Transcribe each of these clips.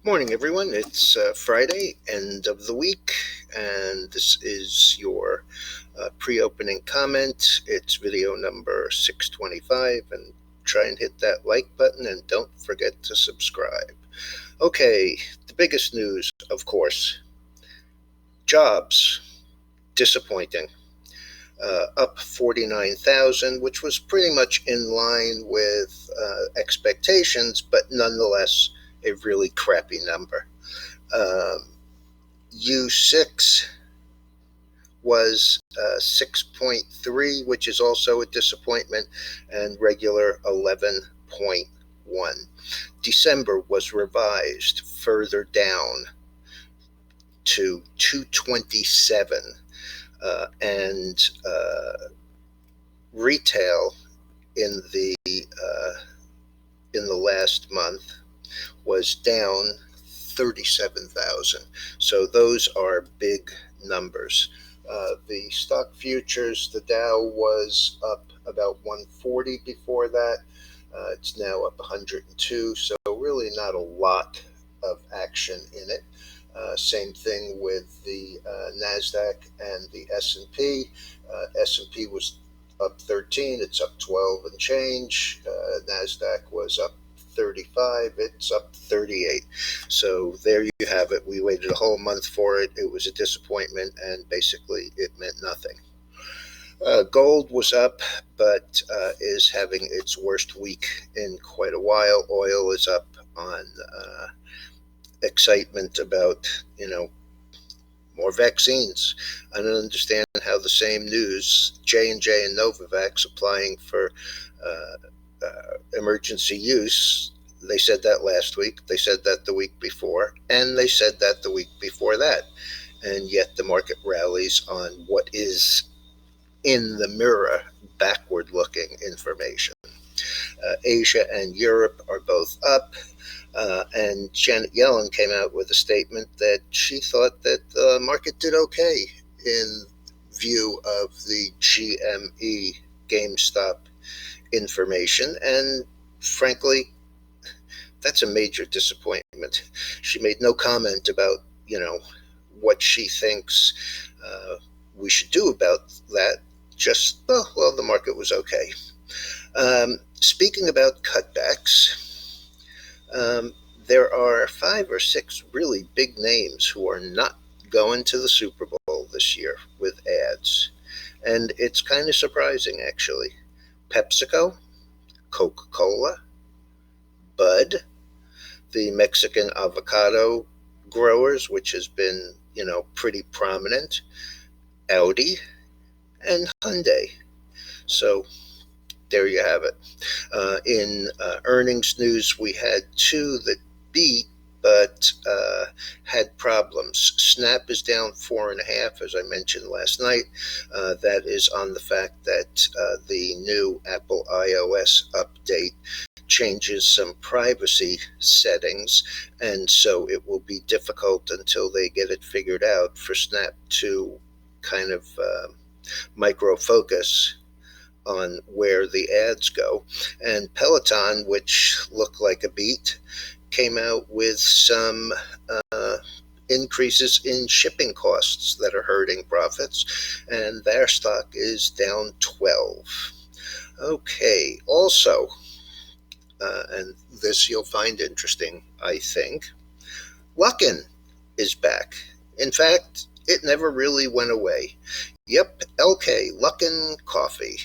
Morning, everyone. It's Friday, end of the week, and this is your pre opening comment. It's video number 625, and try and hit that like button and don't forget to subscribe. Okay, the biggest news, of course, jobs. Disappointing. Up 49,000, which was pretty much in line with expectations, but nonetheless a really crappy number. Um, U6 was 6.3, which is also a disappointment, and regular 11.1. December was revised further down to 227, and retail in the in the last month was down 37,000. So those are big numbers. The stock futures, the Dow was up about 140 before that. It's now up 102. So really not a lot of action in it. Same thing with the Nasdaq and the S&P. S&P was up 13. It's up 12 and change. Nasdaq was up 35, it's up 38. So there you have it. We waited a whole month for it. It was a disappointment, and basically it meant nothing. Gold was up, but is having its worst week in quite a while. Oil is up on excitement about, more vaccines. I don't understand how the same news, J&J and Novavax applying for emergency use. They said that last week. They said that the week before, and they said that the week before that. And yet the market rallies on what is in the mirror, backward-looking information. Asia and Europe are both up. And Janet Yellen came out with a statement that she thought that the market did okay in view of the GME GameStop information. And frankly, that's a major disappointment. She made no comment about, what she thinks we should do about that. Just, well, the market was okay. Speaking about cutbacks, there are 5 or 6 really big names who are not going to the Super Bowl this year with ads. And it's kind of surprising, actually. PepsiCo, Coca-Cola, Bud, the Mexican avocado growers, which has been, pretty prominent, Audi, and Hyundai. So there you have it. In earnings news, we had 2 that beat but had problems. Snap is down 4.5, as I mentioned last night. That is on the fact that the new Apple iOS update changes some privacy settings, and so it will be difficult until they get it figured out for Snap to kind of micro focus on where the ads go. And Peloton, which looked like a beat, came out with some increases in shipping costs that are hurting profits, and their stock is down 12. Okay, also, and this you'll find interesting, I think, Luckin is back. In fact, it never really went away. Yep, LK, Luckin Coffee,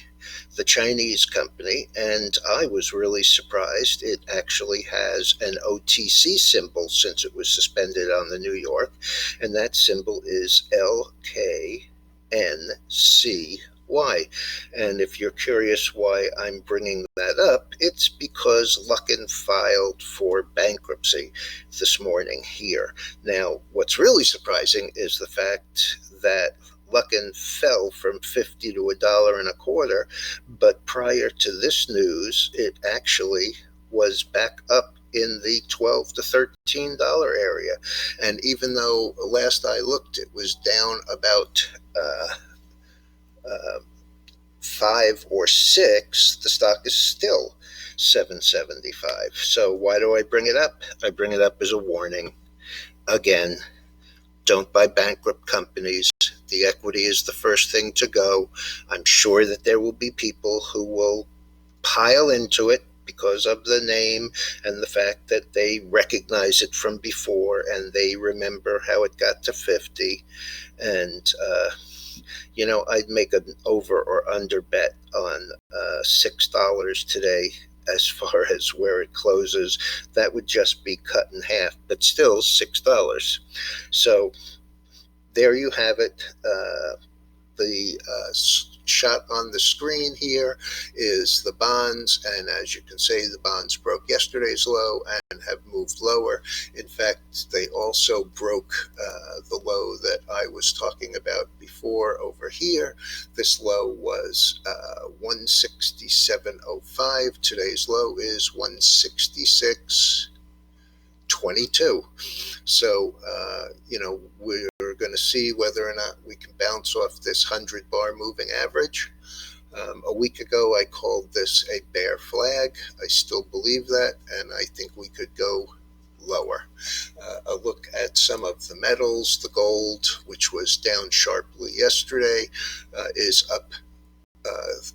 the Chinese company, and I was really surprised. It actually has an OTC symbol since it was suspended on the New York, and that symbol is LKNCY. And if you're curious why I'm bringing that up, it's because Luckin filed for bankruptcy this morning here. Now, what's really surprising is the fact that Luckin fell from 50 to $1.25, but prior to this news, it actually was back up in the $12 to $13 area. And even though last I looked, it was down about 5 or 6, the stock is still 775. So why do I bring it up? I bring it up as a warning. Again, don't buy bankrupt companies. The equity is the first thing to go. I'm sure that there will be people who will pile into it because of the name and the fact that they recognize it from before and they remember how it got to 50. And I'd make an over or under bet on $6 today. As far as where it closes, that would just be cut in half, but still $6. So there you have it. The shot on the screen here is the bonds, and as you can see, the bonds broke yesterday's low and have moved lower. In fact, they also broke the low that I was talking about before over here. This low was 167.05. Today's low is 166.22. So, we're going to see whether or not we can bounce off this 100-bar moving average. A week ago, I called this a bear flag. I still believe that, and I think we could go lower. A look at some of the metals. The gold, which was down sharply yesterday, is up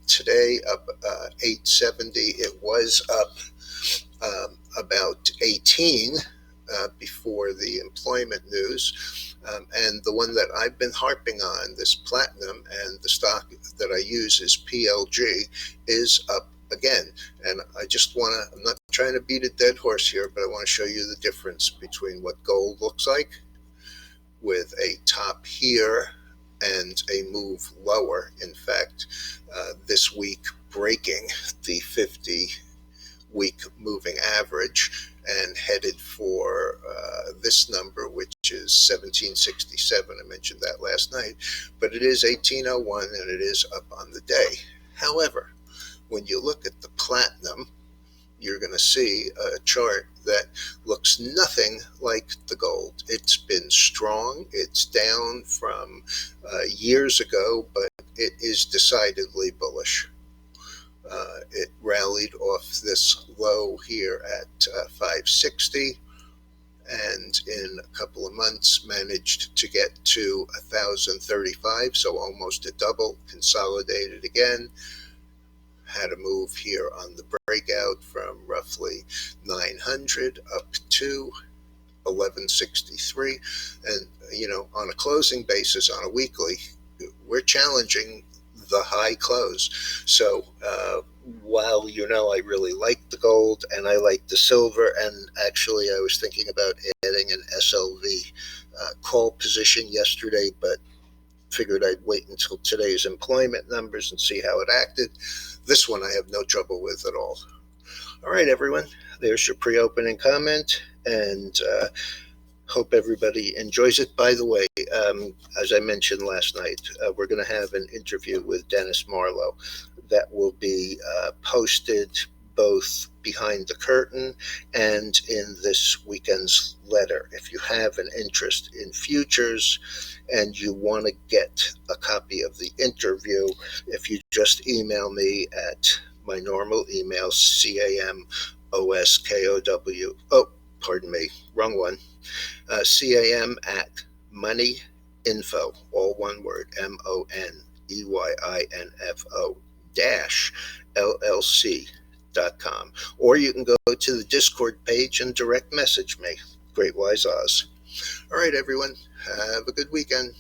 today, up 870. It was up about 18 before the employment news. And the one that I've been harping on, this platinum, and the stock that I use is PLG, is up again. And I just want to, I'm not trying to beat a dead horse here, but I want to show you the difference between what gold looks like with a top here and a move lower. In fact, this week breaking the 50-week moving average and headed for this number, which is 1767. I mentioned that last night, but it is 1801 and it is up on the day. However, when you look at the platinum, you're going to see a chart that looks nothing like the gold. It's been strong. It's down from years ago, but it is decidedly bullish. It rallied off this low here at 560, and in a couple of months managed to get to 1,035, so almost a double, consolidated again. Had a move here on the breakout from roughly 900 up to 1163, and on a closing basis, on a weekly, we're challenging the high close. So while I really like the gold and I like the silver, and actually I was thinking about adding an SLV call position yesterday, but figured I'd wait until today's employment numbers and see how it acted. This one I have no trouble with at all. All right, everyone, there's your pre-opening comment, and hope everybody enjoys it. By the way, as I mentioned last night, we're going to have an interview with Dennis Marlowe that will be posted both behind the curtain and in this weekend's letter. If you have an interest in futures and you want to get a copy of the interview, if you just email me at my normal email, CAMOSKOW, pardon me, wrong one, CAM at moneyinfo, all one word, MONEYINFO LLC.com. Or you can go to the Discord page and direct message me. Great Wise Oz. All right, everyone, have a good weekend.